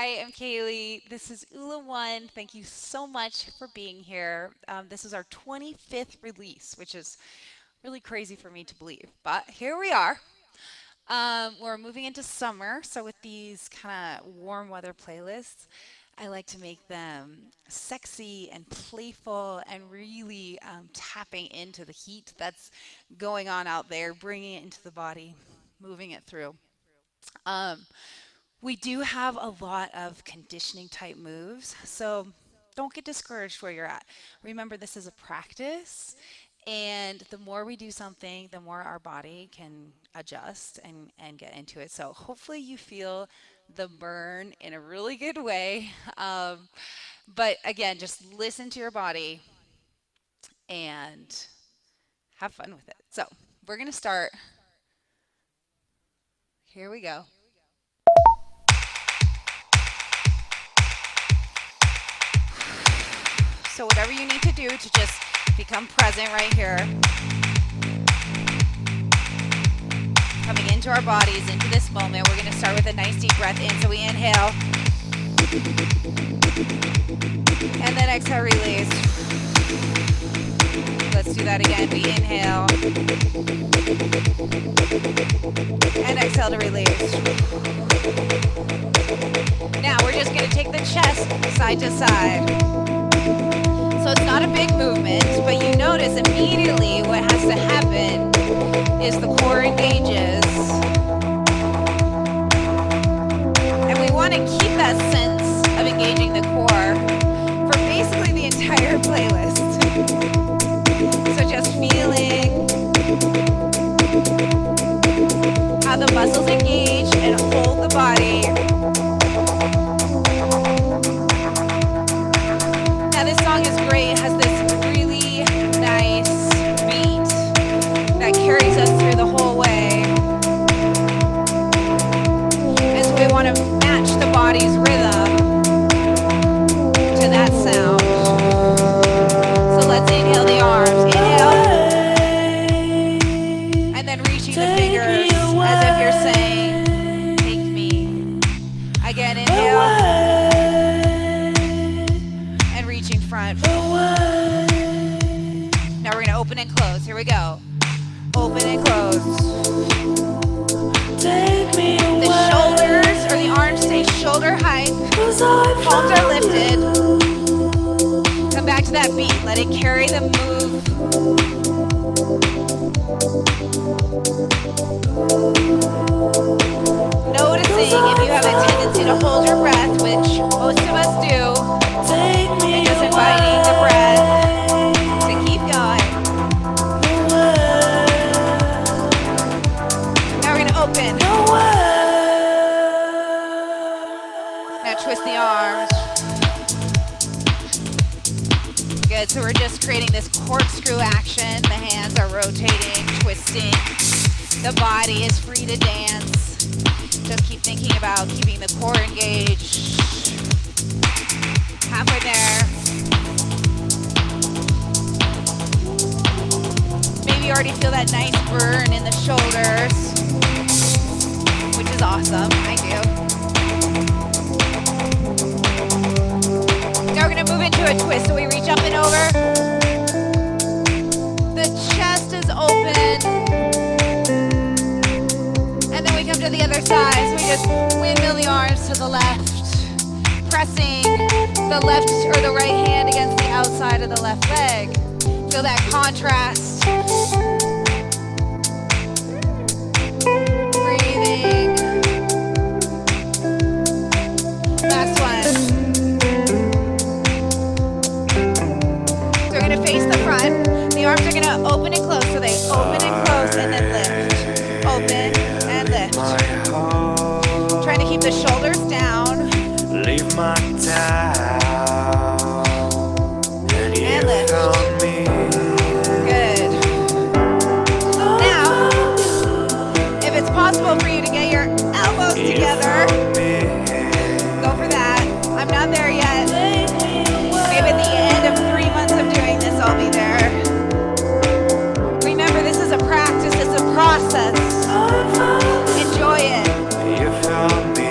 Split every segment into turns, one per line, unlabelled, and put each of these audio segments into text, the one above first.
I am Kaylee. This is Oula One. Thank you so much for being here. This is our 25th release, which is really crazy for me to believe. But here we are. We're moving into summer, so with these kind of warm weather playlists, I like to make them sexy and playful and really tapping into the heat that's going on out there, bringing it into the body, moving it through. Um, we do have a lot of conditioning type moves, so don't get discouraged where you're at. Remember, this is a practice, and the more we do something, the more our body can adjust and get into it. So hopefully you feel the burn in a really good way. But again, just listen to your body and have fun with it. So we're going to start. Here we go. So whatever you need to do to just become present right here. Coming into our bodies, into this moment. We're going to start with a nice deep breath in. So we inhale. And then exhale, release. Let's do that again. We inhale. And exhale to release. Now we're just going to take the chest side to side. So it's not a big movement, but you notice immediately what has to happen is the core engages. And we want to keep that sense of engaging the core for basically the entire playlist. So just feeling how the muscles engage and hold the body. Now this song is great. It has this really nice beat that carries us through the whole way. And so we want to match the body's rhythm to that sound. So let's inhale the arms. Inhale. And then reaching the fingers as if you're saying, take me. Again, inhale. Front. Now we're going to open and close. Here we go. Open and close. The shoulders or the arms stay shoulder height. Palms are lifted. Come back to that beat. Let it carry the move. Noticing if you have a tendency to hold your breath, which most of us do. And just inviting the breath to keep going. Now we're going to open. Now twist the arms. Good, so we're just creating this corkscrew action. The hands are rotating, twisting. The body is free to dance. Just keep thinking about keeping the core engaged. Halfway there. Maybe you already feel that nice burn in the shoulders, which is awesome. I do. Now we're going to move into a twist. So we reach up and over. The chest is open. And then we come to the other side. So we just windmill the arms to the left. Pressing the left or the right hand against the outside of the left leg. Feel that contrast. Breathing. Last one. So we're going to face the front. The arms are going to open and close. So they open and close and then lift. Open and lift. Trying to keep the shoulders down.
Leave my town and
lift.
Me.
Good. Now, if it's possible for you to get your elbows together, go for that. I'm not there yet. Maybe at the end of 3 months of doing this, I'll be there. Remember, this is a practice. It's a process. Enjoy it.
You found me.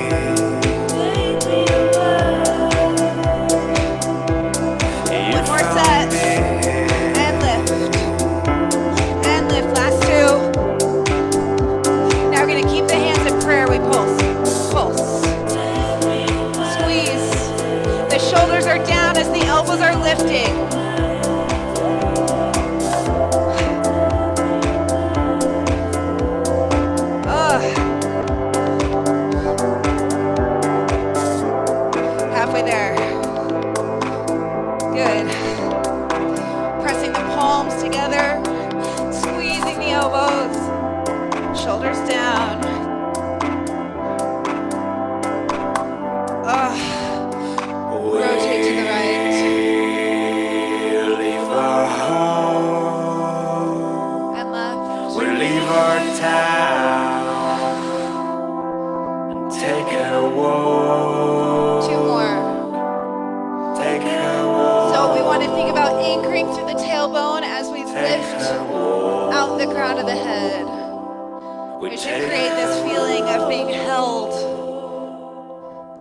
should create this feeling of being held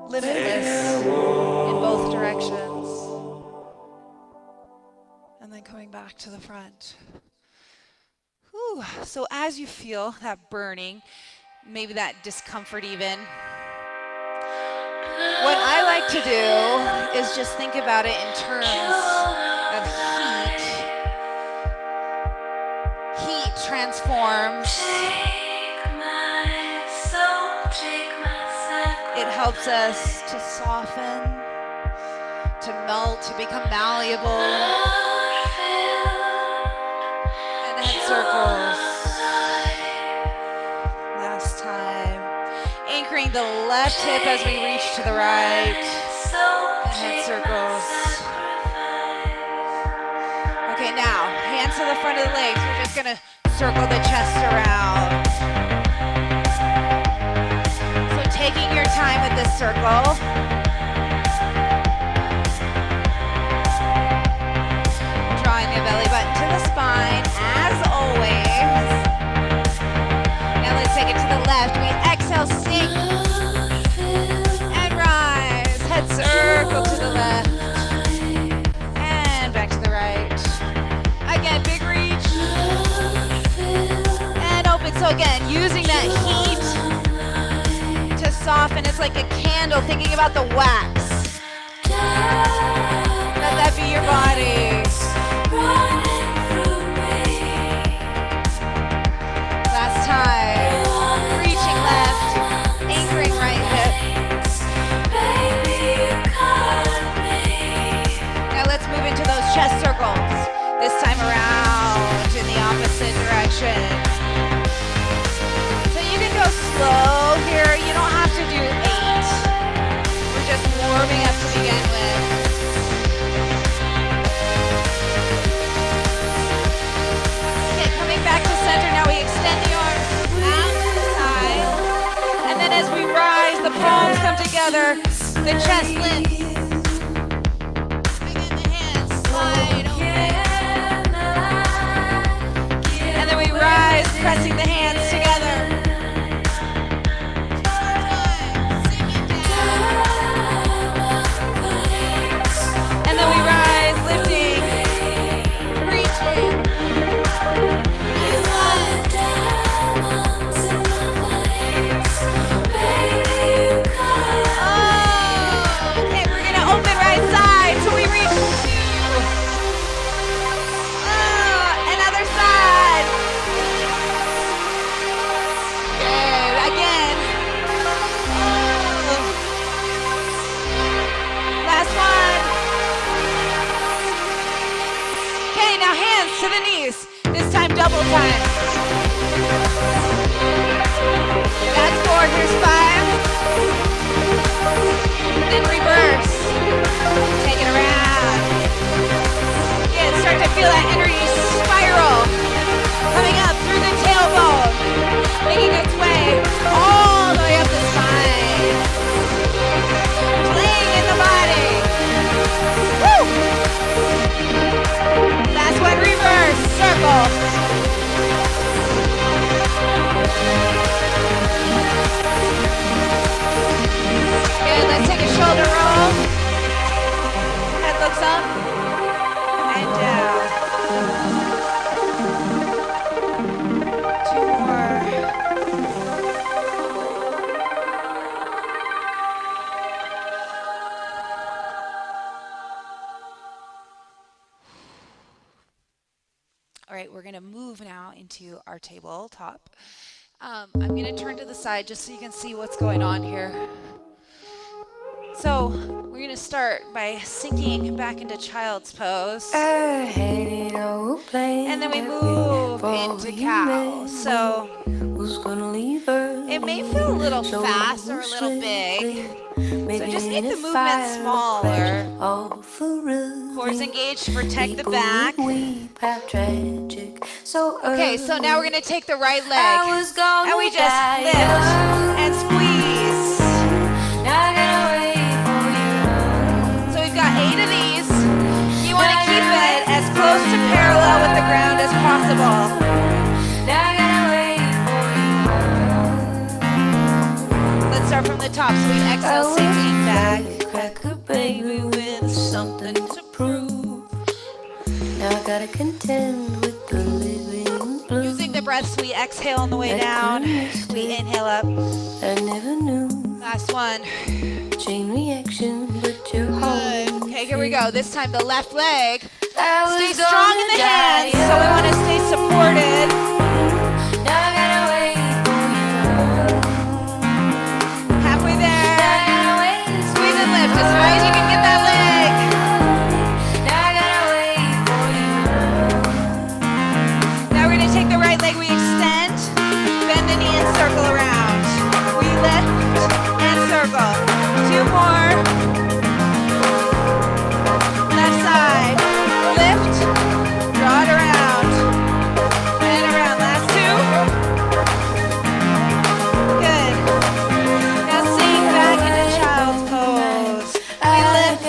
limitless in both directions. And then coming back to the front. Whew. So as you feel that burning, maybe that discomfort even, what I like to do is just think about it in terms of heat. Heat transforms. It helps us to soften, to melt, to become malleable. And head circles. Last time. Anchoring the left hip as we reach to the right. And head circles. Okay, now, hands to the front of the legs. We're just gonna circle the chest around. So taking your time with this circle. Drawing the belly button to the spine, as always. Now let's take it to the left. We exhale, sink. And rise. Head circle to the left. And back to the right. Again, big reach. And open. So again, using that heat to soften. It's like a candle, thinking about the wax. Let that be your body. Last time. Reaching left. Anchoring right hip. Now let's move into those chest circles. This time around in the opposite direction. So you can go slow here. You don't have to do 8. We're just warming up to begin with. Okay, coming back to center. Now we extend the arms out to the side. And then as we rise, the palms come together. The chest lifts. Again, the hands slide open. And then we rise, pressing the hands together. And then we rise, lifting, reaching. Oh, okay, we're gonna open right side, so we reach 2. Another side. Okay, again. Oh. Last one. Okay, now hands to the knees. This time double time. That's 4, here's 5. Then reverse. Take it around. Again, start to feel that energy spiral. Coming up through the tailbone. Making its way all the way up the spine. Playing in the body. Woo! Last one, reverse. Circle. Good, let's take a shoulder roll. Head looks up and down. 2 more. All right, we're gonna move now into our tabletop. I'm gonna turn to the side just so you can see what's going on here. So we're gonna start by sinking back into child's pose. And then we move into cow. So it may feel a little fast or a little big. So just make the movement smaller. Cores engaged to protect the back. Okay, so now we're gonna take the right leg. And we just lift and squeeze. So we've got 8 of these. You wanna keep it as close to parallel with the ground as possible. we exhale, sinking back.
Cracker baby with something to prove. Now I gotta contend with the living blues.
Using the breaths, we exhale on the way down. We inhale up.
I never knew.
Last one.
Chain reaction, but you're home.
Okay, here we go. This time the left leg.
I
Stay
was
strong in
gonna
the
die
hands, so we want to stay supported.
Now I gotta wait for you.
Halfway
Now I
there.
gotta wait.
Squeeze and lift as high as you can get that leg.
Now I gotta wait for you.
Now we're going to take the right leg. We extend, bend the knee, and circle around. We lift and circle. 2 more. Left side. Lift, draw it around, and around. Last 2. Good. Now sink back into child's pose. We lift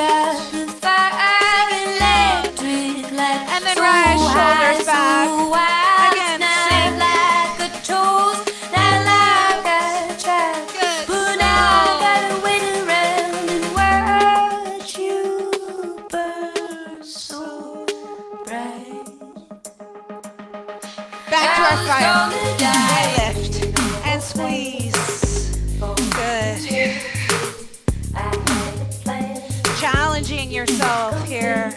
and then rise, shoulders back. Again, sink. Good.
But now I gotta wait around and watch you burn so bright.
Back to our fire. Right lift and squeeze. Good. Challenging yourself here.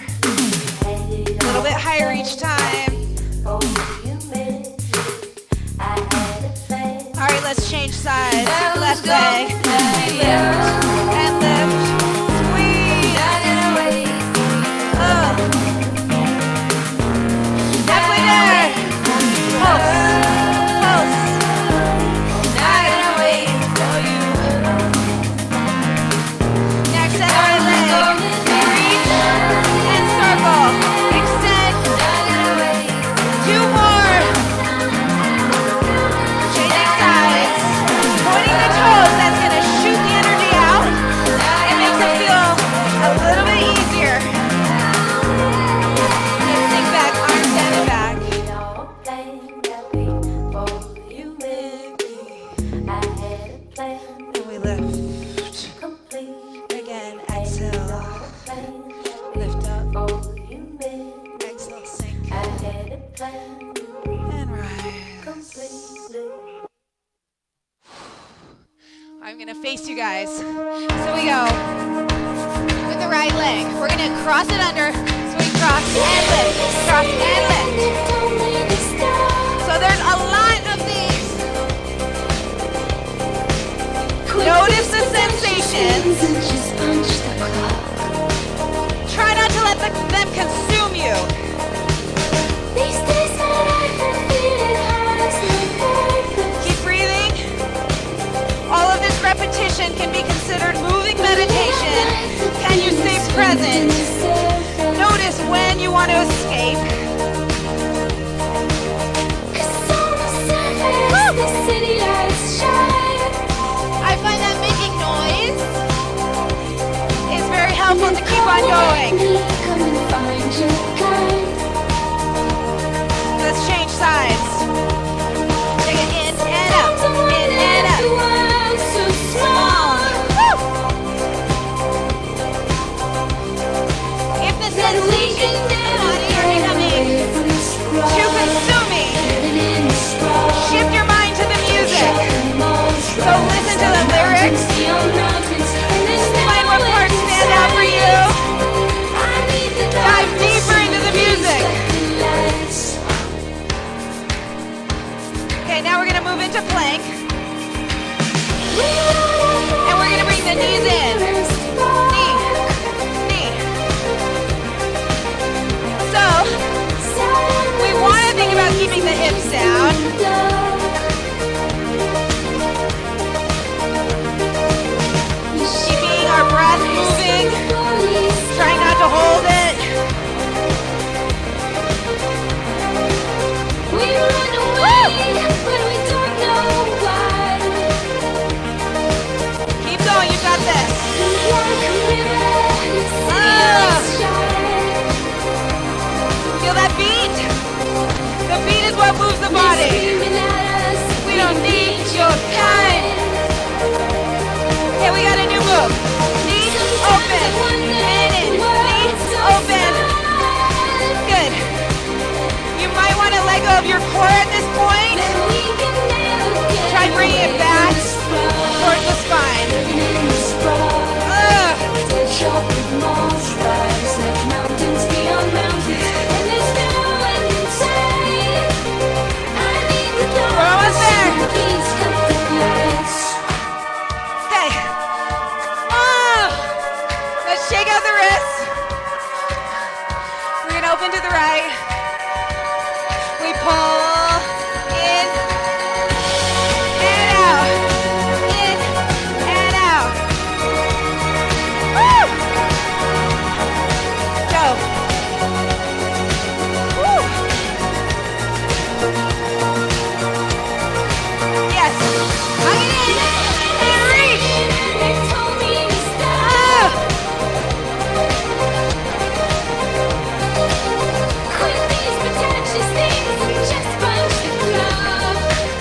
A little bit higher each time. All right, let's change sides. Left leg. We lift and lift. Squeeze. Halfway there. Pulse. Next, set right leg. Reach and circle. Extend. 2 more. Changing sides. Pointing the toes. That's going to shoot the energy out. It makes it feel a little bit easier. And sink back, arms down and back. And we lift. Again, exhale. Lift up. Exhale, sink. And rise. I'm gonna face you guys. So we go with the right leg. We're gonna cross it under. So we cross and lift. Cross and lift. So there's a lot of these. Notice the sensations. Try not to let them consume you. Keep breathing. All of this repetition can be considered moving meditation. Can you stay present? Notice when you want to escape. I find that making noise is very helpful to keep on going. Let's change sides. Take it in and up, in and up. Woo! If the sensation body are becoming too consuming, shift your mind to the music. So listen to the lyrics. Find what parts stand out for you. Dive deeper into the music. Okay, now we're going to move into plank. And we're going to bring the knees in. Knee, knee. So, we want to think about keeping the hips down. Keeping our breath moving. Trying not to hold it. Keep going, you got this. Feel that beat? The beat is what moves the body. to the right. We pull in and out. In and out. Woo! Go. Woo! Yes. Hug it in and reach.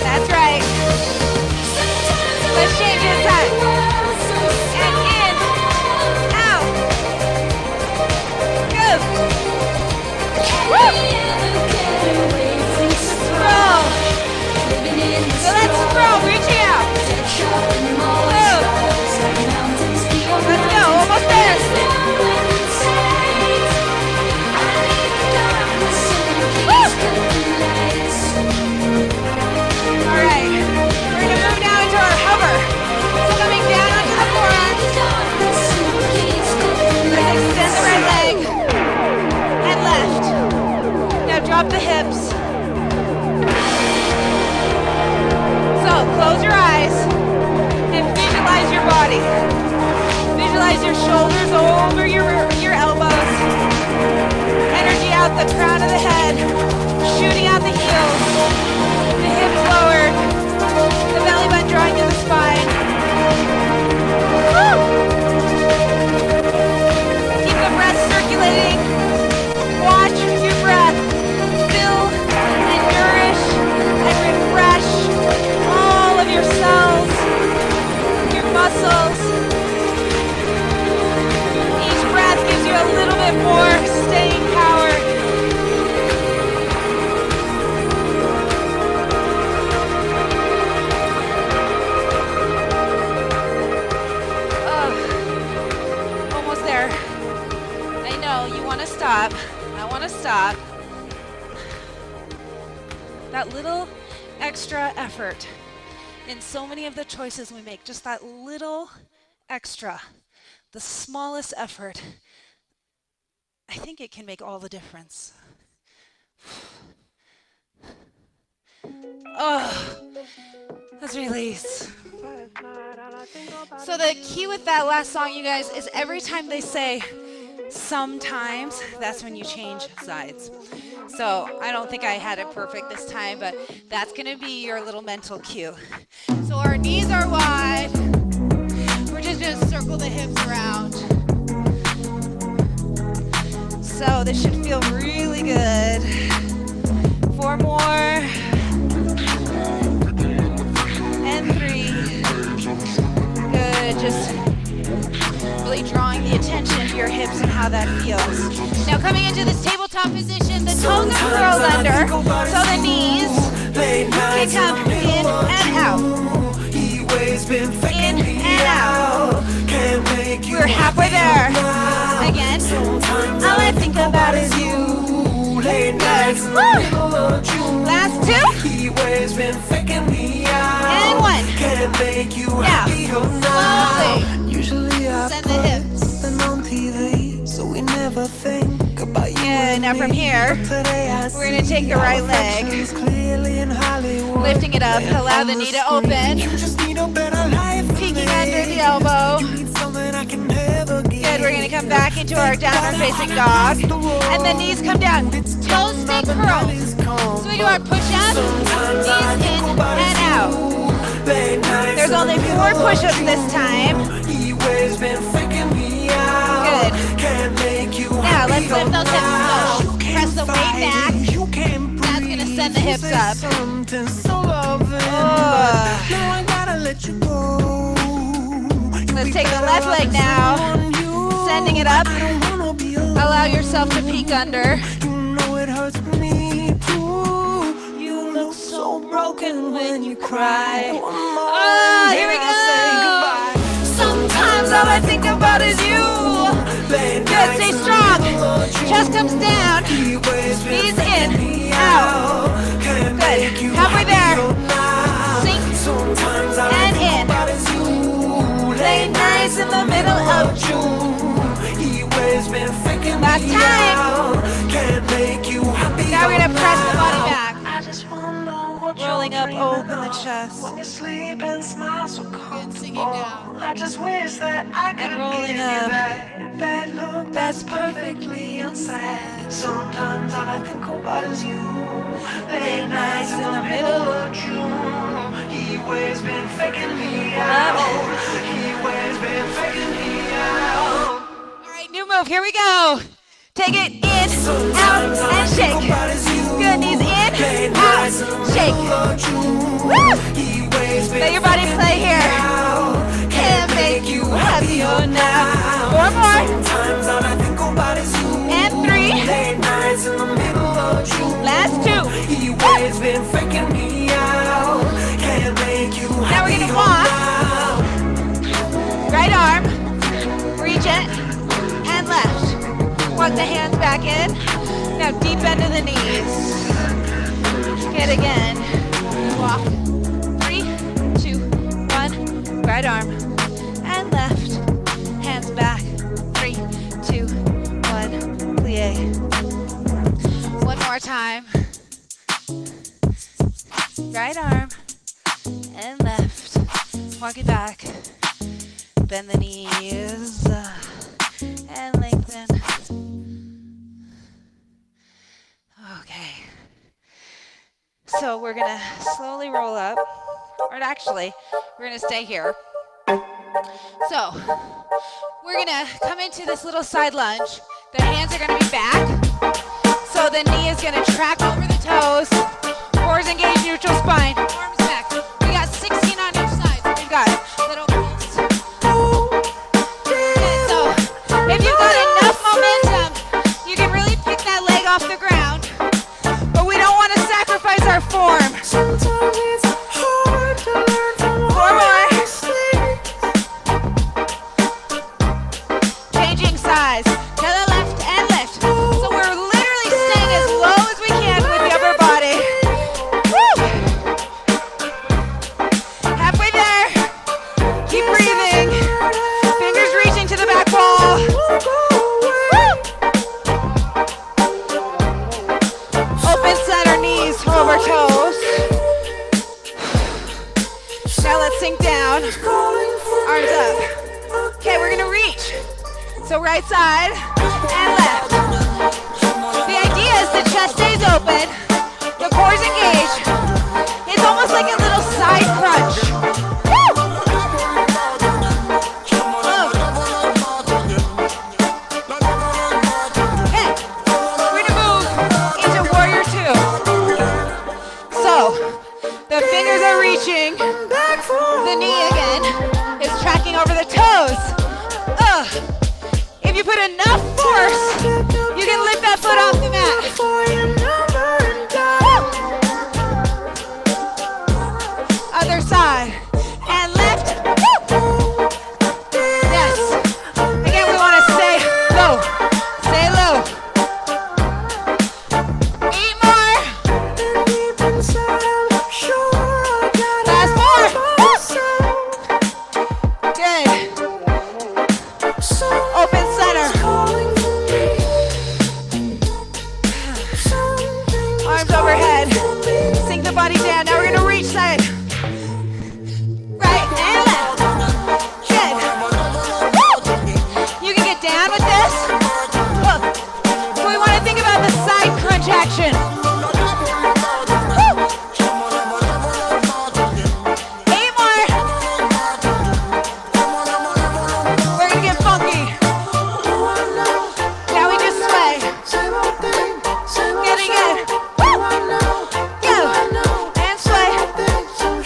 That's right. Let's change it inside. And in, out. Go. Woo! Scroll. So let's scroll, reaching out. Woo. Let's go, almost there. Woo! All right, we're gonna move now into our hover. So coming down onto the forearms. Let's extend the right leg and left. Now drop the hips. So close your eyes and visualize your body. Visualize your shoulders over your elbows. Energy out the crown of the head, shooting out the heels. The hips lowered, the belly button drawing to the spine. Woo! Keep the breath circulating. Watch your breath fill and nourish and refresh all of your cells, your muscles. Each breath gives you a little bit more staying power. Almost there. I know you want to stop. I want to stop. That little extra effort in so many of the choices we make, just that little extra, the smallest effort, I think it can make all the difference. Oh, let's release. So the key with that last song, you guys, is every time they say sometimes, that's when you change sides. So I don't think I had it perfect this time, but that's gonna be your little mental cue. So our knees are wide. We're just gonna circle the hips around. So this should feel really good. 4 more. And 3. Good, just really drawing the attention to your hips and how that feels. Now coming into this tabletop position, the toes are curled under, so the knees can come in and out. In and out. We're halfway there. Again. All I think about is you. Good. Woo. Last 2. And 1. Now, slowly. Send the hips. Good. Now from here, we're going to take the right leg, lifting it up, allow the knee to open, peeking under the elbow. Good, we're going to come back into our downward facing dog, and the knees come down, toes stay curled. So we do our push-ups, knees in and out. There's only 4 push-ups this time. Good. Now let's lift those hips slow. Press the weight back. That's going to send the hips up. Let's take the left leg now. Sending it up. Allow yourself to peek under. You look so broken when you cry. Oh, here we go. Sometimes all I think about is you. Good, stay strong. Chest comes down. Knees in, out. Good, halfway there. Sink and in. Lay nice in the middle of June. Last time. chest.
When you sleep and smile so
And sinking
comfortable.
down.
I just wish that I could
rolling
give you
up.
that look that's perfectly unsaid. Sometimes all I think about is you. Late nights in the middle of June. He always been faking me out. He always been faking me out.
All right, new move. Here we go. Take it in, out, and shake. Good, knees in, out, shake. Woo! Let your body play here. Can't make you happier now. 4 more. And 3. Last 2.
Always been faking me out. Can't make you
Now we're gonna walk. Right arm, reach it, and left. Walk the hands back in. Now deep bend to the knees. Good again. Walk. 3, 2, 1. Right arm and left. Hands back. 3, 2, 1. Plie. One more time. Right arm and left. Walk it back. Bend the knees and lengthen. Okay. So we're gonna slowly roll up, or actually, we're gonna stay here. So we're gonna come into this little side lunge. The hands are gonna be back. So the knee is gonna track over the toes. Cores engage, neutral spine. Arms back. We got 16 on each side. So we've got little pulse. And so if you've got enough momentum, you can really pick that leg off the ground. But we don't want to sacrifice our form.
Sometimes it's hard to learn from
4 more.
mistakes.
Changing size to the left and lift. So we're literally staying as low as we can with the upper body. Woo! Halfway there. Keep breathing. Fingers reaching to the back wall. Woo! Open center, knees over toes. Now let's sink down. Arms up. Okay, we're gonna reach. So right side and left. The idea is the chest stays open, the core is engaged. It's almost like a little side crunch. Woo! Okay, we're gonna move into warrior 2. So the fingers are reaching. The knee again is tracking over the toes. If you put enough force, you can lift that foot off the mat. Woo! Other side. And lift. Woo! Yes. Again, we want to stay low. Stay low. 8 more. Last 4. Good. Open center. Arms overhead. Sink the body down. Now we're going to reach side. Right and left. Good. Woo! You can get down with this. Whoa. So we want to think about the side crunch action. Woo! 8 more. We're going to get funky. Now we just sway. Getting it. Woo! Go. And sway. 2 more.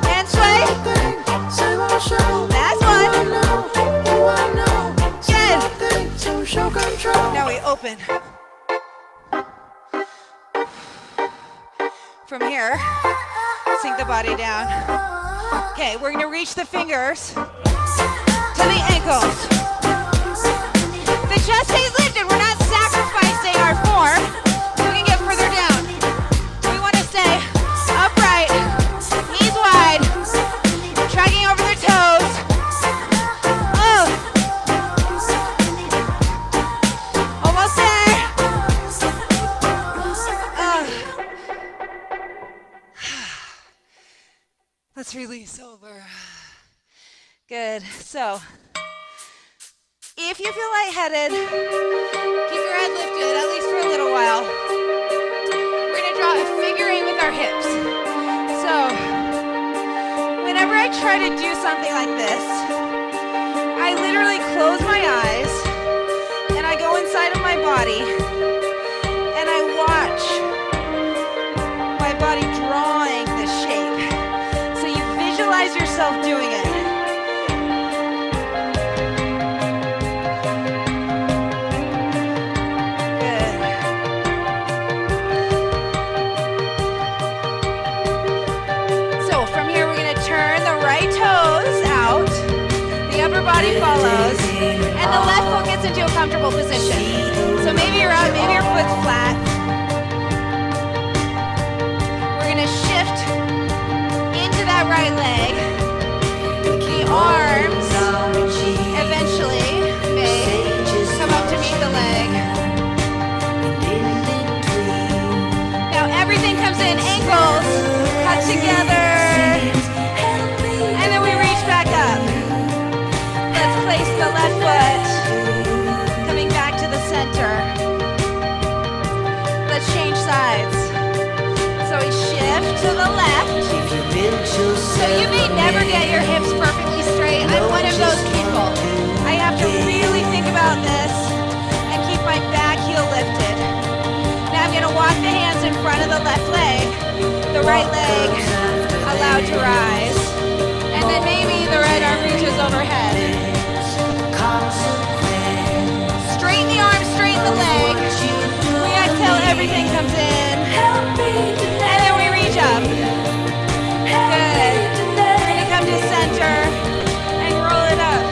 And sway. Last one. Good. Now we open. From here, sink the body down. Okay, we're gonna reach the fingers to the ankles. The chest stays lifted. We're not sacrificing our form so we can get further down. We want to stay upright, knees wide, tracking over the toes. Oh, almost there. Good. So, if you feel lightheaded, keep your head lifted, at least for a little while. We're going to draw a figure eight with our hips. So, whenever I try to do something like this, I literally close my eyes and I go inside of my body and I watch my body drawing this shape. So you visualize yourself doing it. Good. So from here we're going to turn the right toes out. The upper body follows, and the left foot gets into a comfortable position. So maybe you're up, maybe your foot's flat. We're gonna shift into that right leg. The arms eventually may come up to meet the leg. Now everything comes in, ankles cut together, and then we reach back up. Let's place the left foot coming back to the center. Let's change sides. So we shift to the left. So you may never get your hips perfectly straight. I'm one of those people. I have to really think about this and keep my back heel lifted. Now I'm going to walk the hands in front of the left leg. The right leg allowed to rise. And then maybe the right arm reaches overhead. Straighten the arm, straighten the leg. We exhale, everything comes in. And then we reach up. Good. We're going to come to center and roll it up.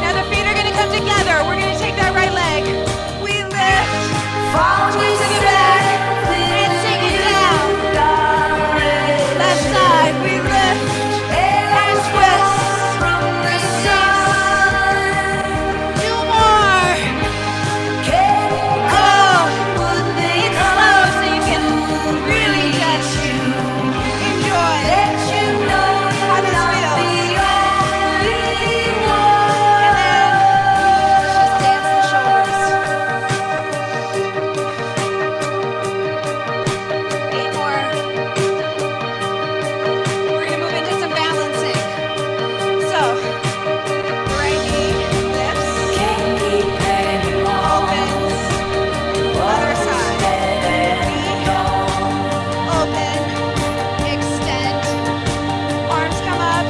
Now the feet are going to come together. We're going to take that right leg. We lift, twist it back, and sink it down. Left side, we lift and twist. Two more. Oh, it's slow so you can really just enjoy how this feels. And then let's just dance the shoulders. 8 more. We're going to move into some balancing. So, right knee lifts, opens, other side. Knee, open, extend, arms come up,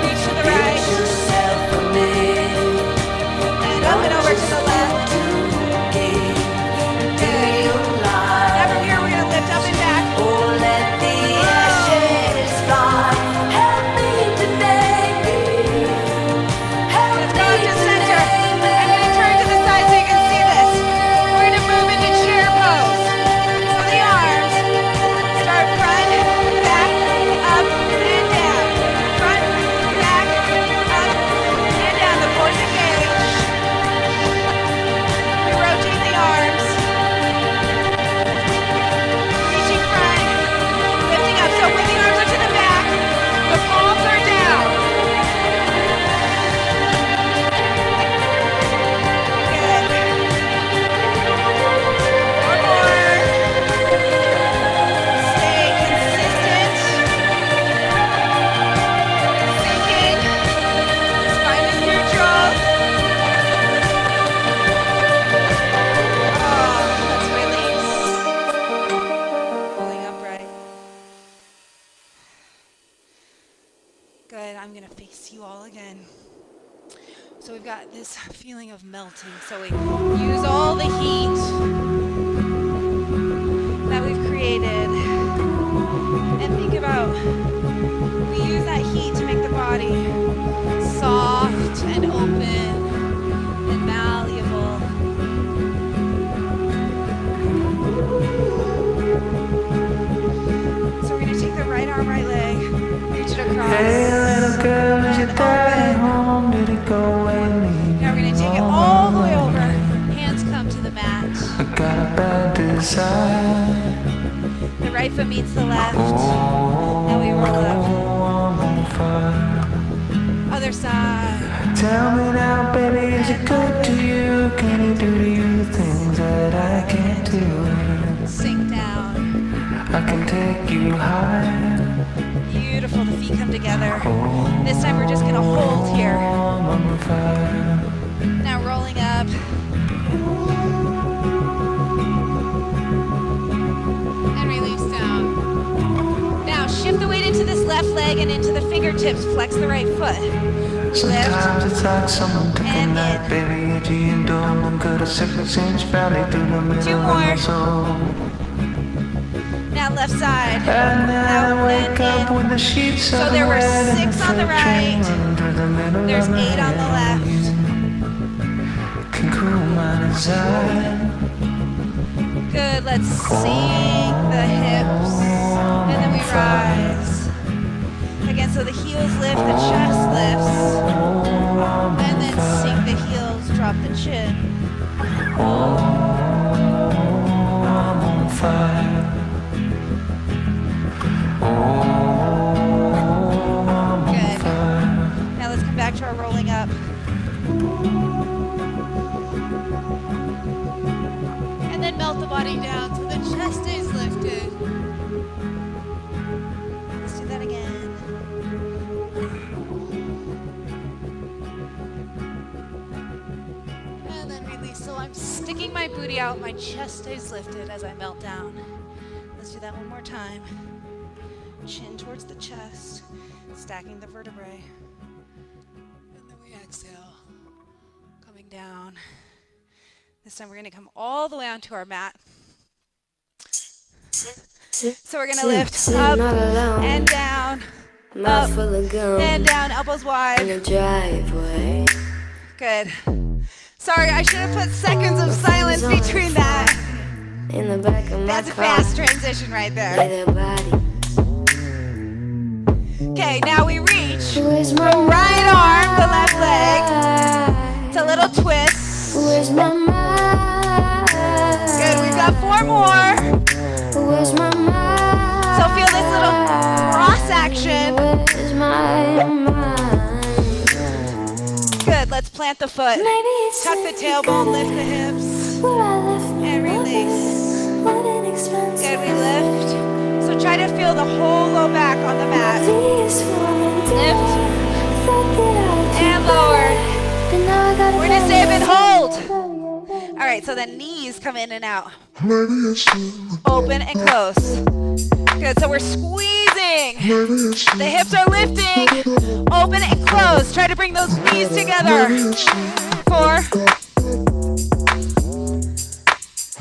reach to the right, and up and over to the left. Good. Now from here we're going to lift up and back. Let's go up to center. I'm going to turn to the side so you can see this. We're going to move into chair pose. So the arms start front, back, up, and down. Front, back, up, and down. The core is engaged. We rotate the arms. Reaching front, lifting up. So when the arms are to the back, the palms are down. Good. 4 more. Stay consistent. Sinking. Spine is neutral. Let's release. Pulling upright. Good. I'm going to face you all again. So we've got this feeling of melting. So we use all the heat that we've created. And think about, we use that heat to make the body soft and open and malleable. So we're going to take the right arm, right leg, reach it across. And open. Now we're going to take it all the way over. Hands come to the mat. The right foot meets the left. And we roll up. Other side.
Tell me now, baby, is it good to you? Can he do to you things that I can't do?
Sink down.
I can take you high.
Beautiful. The feet come together. This time we're just going to hold here.
I'm on fire.
Now rolling up. And release down. Now shift the weight into this left leg and into the fingertips. Flex the right foot.
Sometimes it's like someone took a
And
knife, baby, edgy and dumb, and cut a 6-inch valley through the middle of my soul.
Now left side.
And then I wake up with the sheets
So there were 6 on the right. There's 8 on the left.
Can cool my desire.
Good. Let's sink the hips. And then we rise. Again, so the heels lift, the chest lifts. And then sink the heels, drop the chin.
I'm on fire.
Good. Now let's come back to our rolling up. And then melt the body down so the chest stays lifted. Let's do that again. And then release. So I'm sticking my booty out, my chest stays lifted as I melt down. Let's do that one more time. Chin towards the chest, stacking the vertebrae. And then we exhale, coming down. This time we're going to come all the way onto our mat. So we're going to lift up and down, up and down, elbows wide.
In the driveway.
Good. Sorry, I should have put seconds of silence between that.
In the back of my
That's a
car.
fast transition right there.
Lay their body.
Okay, now we reach
Where's
the
my
right arm, the left leg.
mind?
It's a little twist.
Where's my mind?
Good, we've got 4 more.
Where's my mind?
So feel this little cross action.
Where's my mind?
Good, let's plant the foot.
Maybe it's
Tuck the tailbone, lift the hips,
where I left my
and release.
what an expensive
Good, we lift. So try to feel the whole low back on the mat.
Lift
Lift and lower. We're gonna stay up and hold. All right, so the knees come in and out. Open and close. Good, so we're squeezing. The hips are lifting. Open and close. Try to bring those knees together. 4.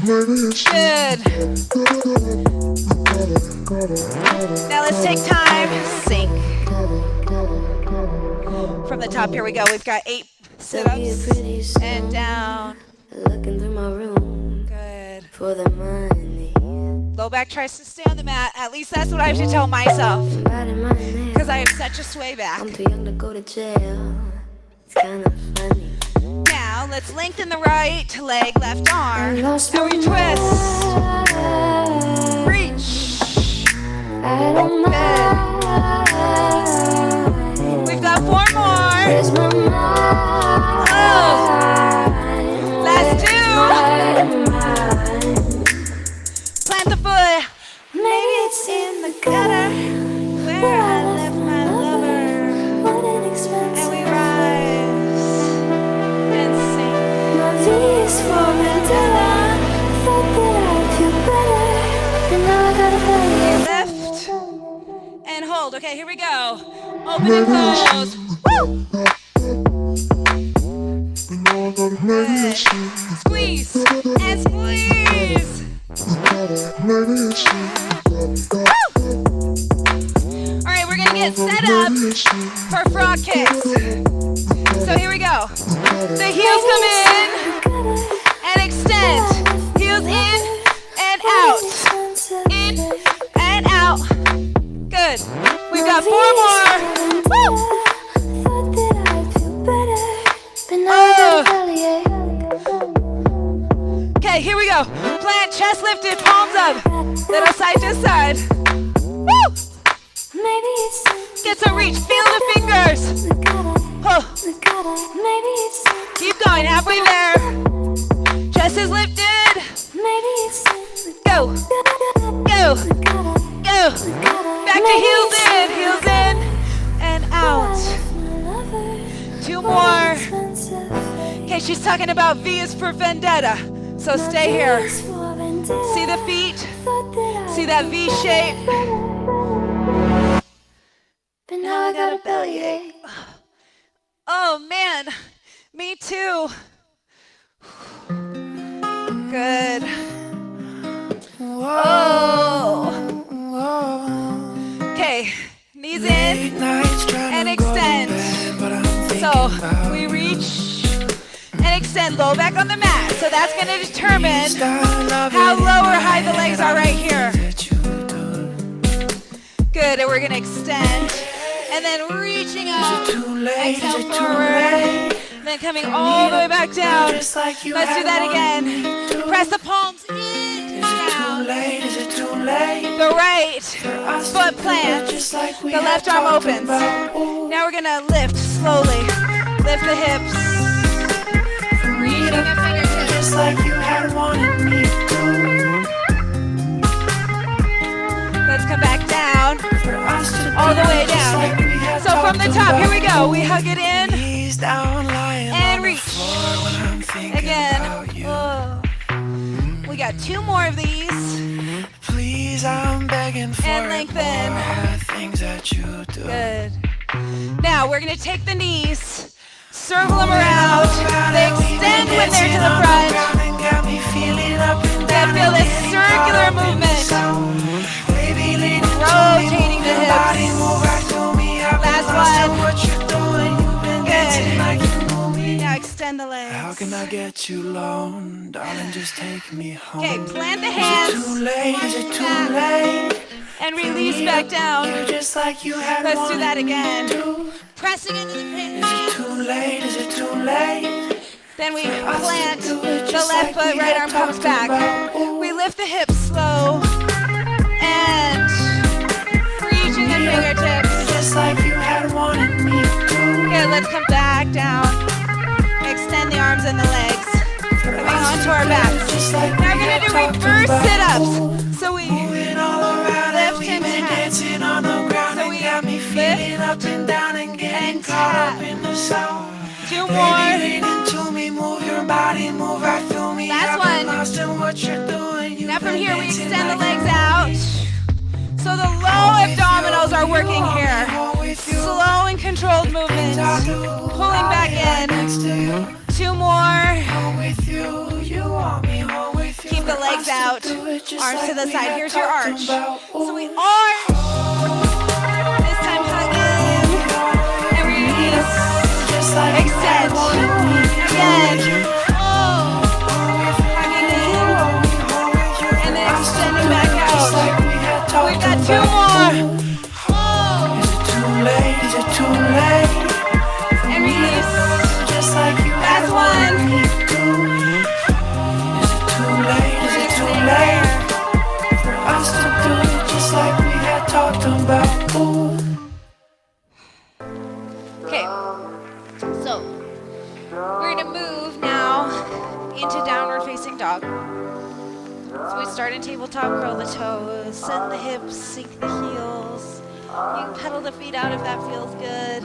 Good. Now let's take time. Sink. From the top, here we go. We've got 8 sit-ups and down.
Looking through my room
Good.
for the money.
Low back tries to stay on the mat. At least that's what I have to tell myself.
Biting my neck.
Because I have such a sway back.
I'm too young to go to jail. It's kind of funny.
Now let's lengthen the right leg, left arm.
I lost
And
my
we twist.
mind.
Reach.
I don't mind.
We've got 4 more.
Where's my mind?
Last 2.
Mind.
Plant the foot.
Maybe it's in the gutter.
Where I left my lover.
What an expensive
And we rise. And sink.
My V is forming down. Thought that I'd feel better, and now I gotta
Lift. And hold. Okay, here we go. Open and close. Woo! Good. Squeeze and squeeze. All right, we're gonna get set up for frog kicks. So here we go. The heels come in and extend. Heels in and out. In and out. Good. We've got 4 more. Woo!
Thought that I'd feel better, but now I gotta
Okay, here we go. Plant, chest lifted, palms up. Little side to side. Woo!
Maybe it's
Get some reach. Feel the fingers.
in the gutter. Maybe it's
Keep going, halfway there. Chest is lifted.
maybe it's
Go, go, go. Back to heels in, and out. Two more. Okay, she's talking about V is for vendetta. So stay here. See the feet? See that V shape?
But now I got a bellyache.
Oh man, me too. Good. Oh. Okay, knees in and extend. So we reach and extend low back on the mat. So that's going to determine how low or high the legs are right here. Good, and we're going to extend. And then reaching up, exhale forward, then coming all the way back down. Let's do that again. Press the palms in, down. The right foot plants, the left arm opens. Now we're gonna lift slowly. Lift the hips. Reaching the fingertips.
Just like you had wanted me to.
Let's come back down. All the way down. So from the top, here we go. We hug it in and reach. Again. Oh. We got two more of these.
Please, I'm begging for
And lengthen.
things that you do.
Good. Now we're gonna take the knees, circle them around. They extend when they're to the front. Then feel this circular movement. Rotating the hips. Last one. Good. Now extend the legs.
How can I get you alone, darling? Just take me home.
Okay, plant the
Is it
hands.
too late? Is it too late?
And release back down.
Just like you had
Let's do
wanted
that
me
again.
to.
Pressing into the
Is
pit.
it too late? Is it too late?
Then we plant the left foot, right arm comes back. We lift the hips slow and reaching the fingertips.
Just like you had wanted me to.
Good, let's come back down. Extend the arms and the legs. Coming onto our backs. Now we're gonna do reverse sit-ups. So we
Moving all around and
lift
we've
and
been
tap.
dancing on the ground
So
and
we
got me feeling
lift
up and down and getting
and
caught
tap.
up in the sound.
Two
Baby,
more.
lean into me, move your body, move right through me.
Last
I've been
one.
lost in what you're doing. You've
Now from
been
here we
dancing
extend the
like
legs out. So the low abdominals are working here. Slow and controlled movements. Pulling back in. Two more. Keep the legs out. Arms to the side. Here's your arch. So we arch. This time hug in. And release. Extend. Again. Oh. Hugging in. And then extending back out. We've got two more. Oh. And release. Last one. Okay. So we're gonna move now into downward facing dog. So we start in tabletop, curl the toes, send the hips, sink the heels. You can pedal the feet out if that feels good.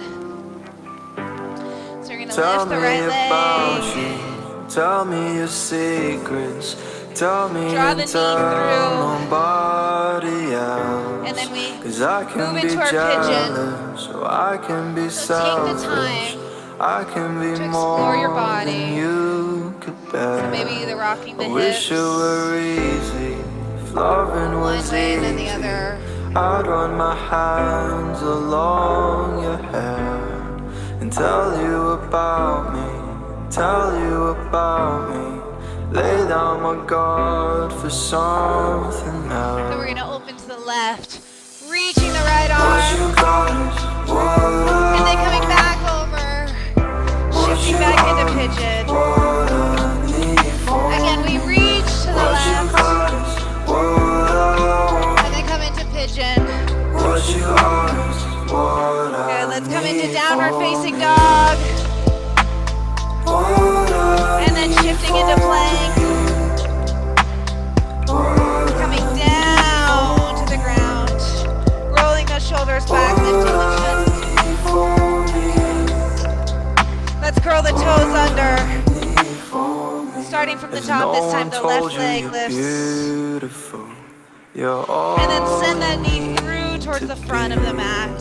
So you're gonna
Tell
lift the
me
right
about
leg.
you. Tell me your secrets. Tell me
Draw the
and
knee
tell
through.
nobody else.
And then we
'Cause I can
move
be
into our pigeon.
jealous, so I can be
So take the
selfish.
time
I can be
to explore your
more
body.
than you could bear.
So maybe either rocking the
I wish
hips
it were easy. If loving
one
was
way and then the
easy,
other.
I'd run my hands along your hair and tell you about me, tell you about me. Lay down my guard for something
Then
else.
we're gonna open to the left, reaching the right
What
arm,
you got is what
and then coming back over, shifting back into pigeon.
I need for
Again, we reach to the
what you
left,
got is what I want.
and then come into pigeon.
What you are is what I
Good, let's come into
need
downward
for
facing
me.
dog. shifting into plank. Coming down to the ground. Rolling those shoulders back, lifting the chest. Let's curl the toes under. Starting from the top, this time the left leg lifts. And then send that knee through towards the front of the mat.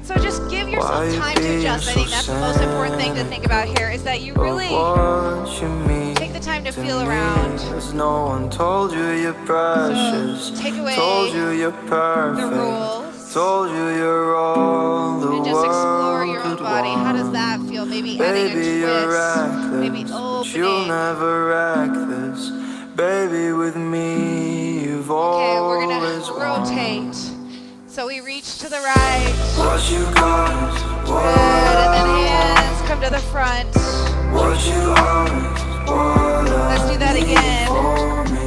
So just give yourself time to adjust. I think that's the most important thing to think about here is that you really take the time to feel around.
No one told you you're precious.
So take away
told you you're perfect.
the rules.
Told you you're all the
and just explore your own body. How does that feel? Maybe adding a twist. Maybe opening.
You'll never act this. Baby, with me, you've
Okay, we're
always
gonna rotate. So we reach to the right.
What you got,
good, and then hands come to the front.
What you are,
let's do that again.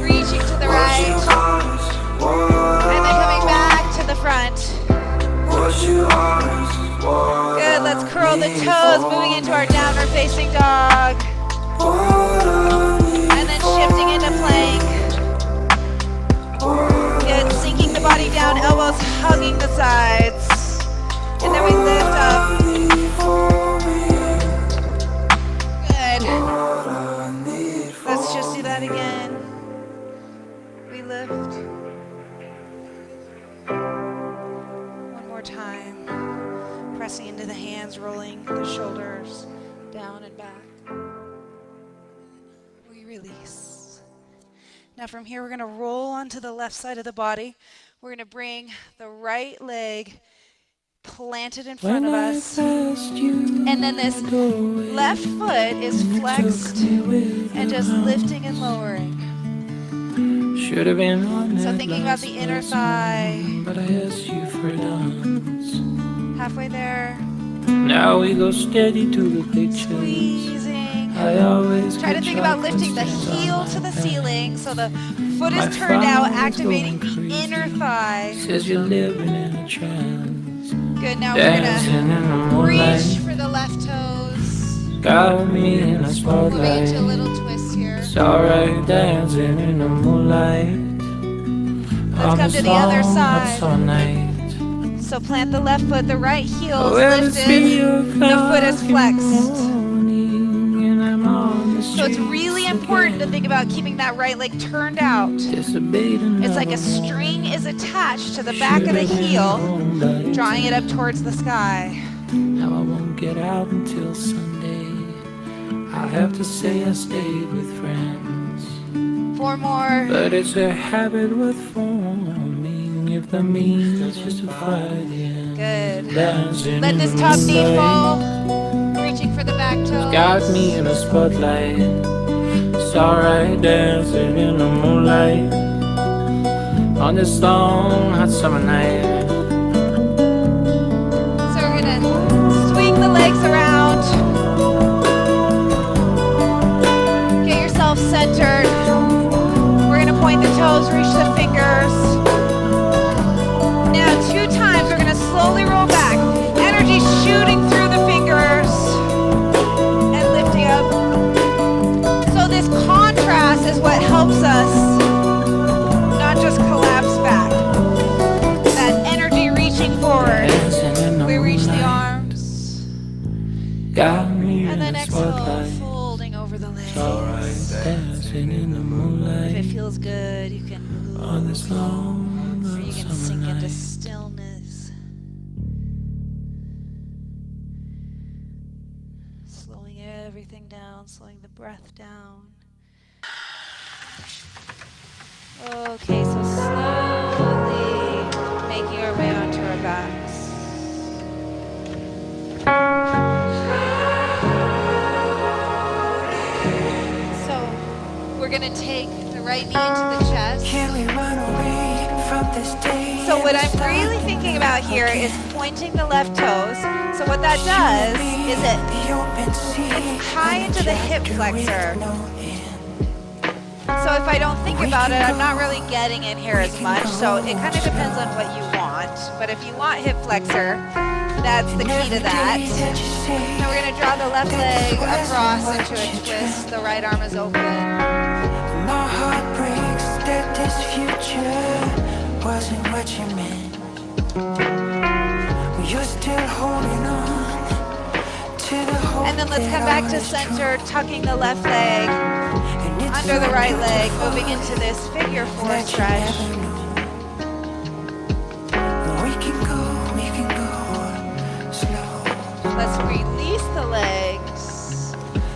Reaching to the right. And then coming back to the front. Good, let's curl the toes, moving into our downward facing dog. And then shifting into plank. Good, sinking the body down, elbows hugging the sides. And then we lift up. Good. Let's just do that again. We lift. One more time. Pressing into the hands, rolling the shoulders down and back. We release. Now from here, we're going to roll onto the left side of the body. We're going to bring the right leg planted in front of us. And then this left foot is flexed and just lifting and lowering.
Should have been on
So thinking about the inner thigh.
But I asked you for a dance.
Halfway there.
Now we go steady to the pictures.
Squeezing.
I always
try to think about lifting the heel to the ceiling so the foot is turned out, activating the inner thigh.
Says you're living in a trance.
Good, now we're gonna reach for the left toes.
Got me in a spotlight.
Moving into a little twist here.
It's alright dancing in the moonlight.
Let's come to the other side.
All night.
So plant the left foot, the right heel is lifted, the foot is flexed. So it's really important to think about keeping that right leg turned out. It's like a string is attached to the back of the heel, drawing it up towards the sky.
Now I won't get out until Sunday. I have to say I stayed with friends.
4 more.
But it's a habit worth forming if the means justify the end.
Good.
Dancing
Let this top knee fall. Reaching for the back toes.
Got me in a spotlight. It's alright dancing in the moonlight on this long hot summer night.
So we're gonna swing the legs around. Get yourself centered. We're gonna point the toes, reach the fingers. Now 2 times we're gonna slowly roll back. Energy shooting through the fingers. This contrast is what helps us not just collapse back. That energy reaching forward. We reach the arms. And then exhale, folding over the legs. If it feels good, you can move. Or you can sink into stillness. Slowing everything down, slowing the breath down. Okay, so slowly making our way onto our backs. So we're going to take the right knee into the chest. So what I'm really thinking about here is pointing the left toes. So what that does is it's high into the hip flexor. So if I don't think about it, I'm not really getting in here as much. So it kind of depends on what you want. But if you want hip flexor, That's the
And
key to
every
that.
day that you say
Now we're going to draw the left
that
leg
this wasn't
across
what
into a
you
twist.
chose,
The right arm is open.
my heart breaks that this future wasn't what you meant. You're still holding on to the hope
And then let's
that
come back
all
to
is
center,
true.
tucking the left leg
And it's
under
so
the right leg, moving
beautiful
into this figure four
that you
stretch.
never knew. We can go slow.
Let's release the legs.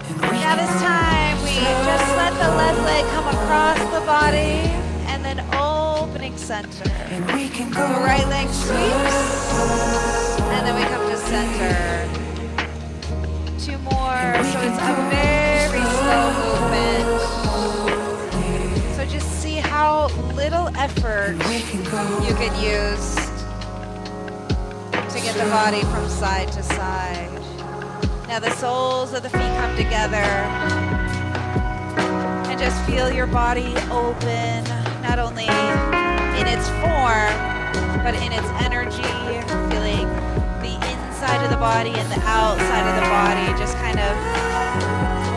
And we
Now
can
this time we
go
just let the left leg come across the
slow.
body and then opening center.
And we can
So
go
right leg sweeps
slow.
and then we come to center. Two more.
And we
So it's
can
a
go
very slow movement.
slowly.
So just see how little effort
And we can go
you can use to get the body from side to side. Now the soles of the feet come together and just feel your body open, not only in its form, but in its energy, feeling the inside of the body and the outside of the body just kind of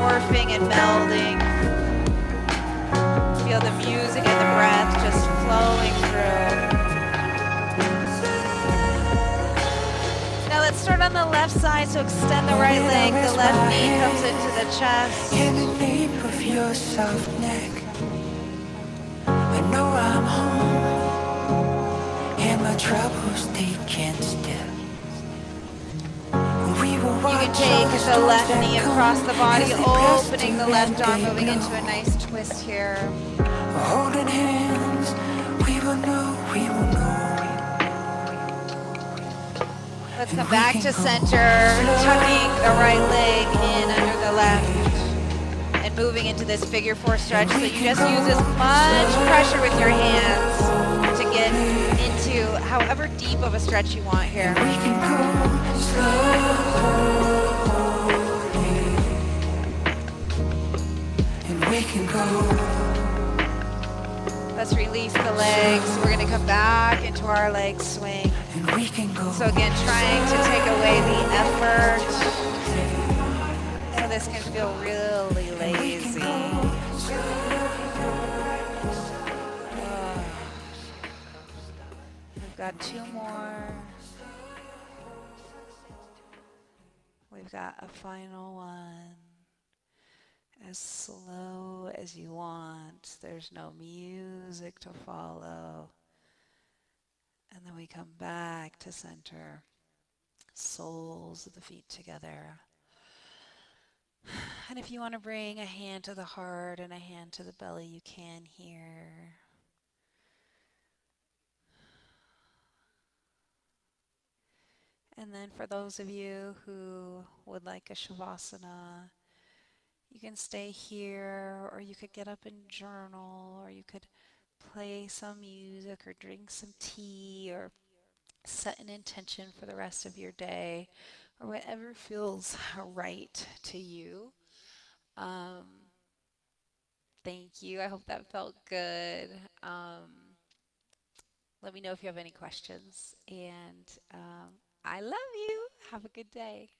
morphing and melding. Feel the music and the breath just flowing through. Now let's start on the left side, so extend the right leg. The left knee comes into the chest.
in the nape of your soft neck. I know I'm home, and my troubles they can't step. We will
You
watch
can
all
take
the
the
storms
left
that
knee
come
across the body,
as they pass
opening
through
the left
and
arm,
they
moving into
blow.
a nice twist here.
Holding hands, we will know, we will know.
Let's
And
come
we
back
can
to
go
center, tucking the right leg in
slow.
under the left and moving into this figure four stretch. So
We
you
can
just
go
use as much pressure with your hands to get
slowly.
into however deep of a stretch you want here.
We can go slowly. And we can go.
Let's release the legs. We're going to come back into our leg swing.
And we can go.
So again, trying to take away the effort. So this can feel really lazy. We've got two more. We've got a final one. As slow as you want. There's no music to follow. And then we come back to center. Soles of the feet together. And if you want to bring a hand to the heart and a hand to the belly, you can here. And then for those of you who would like a shavasana, you can stay here, or you could get up and journal, or you could play some music or drink some tea or set an intention for the rest of your day or whatever feels right to you. Um, Thank you. I hope that felt good. Let me know if you have any questions. And I love you. Have a good day.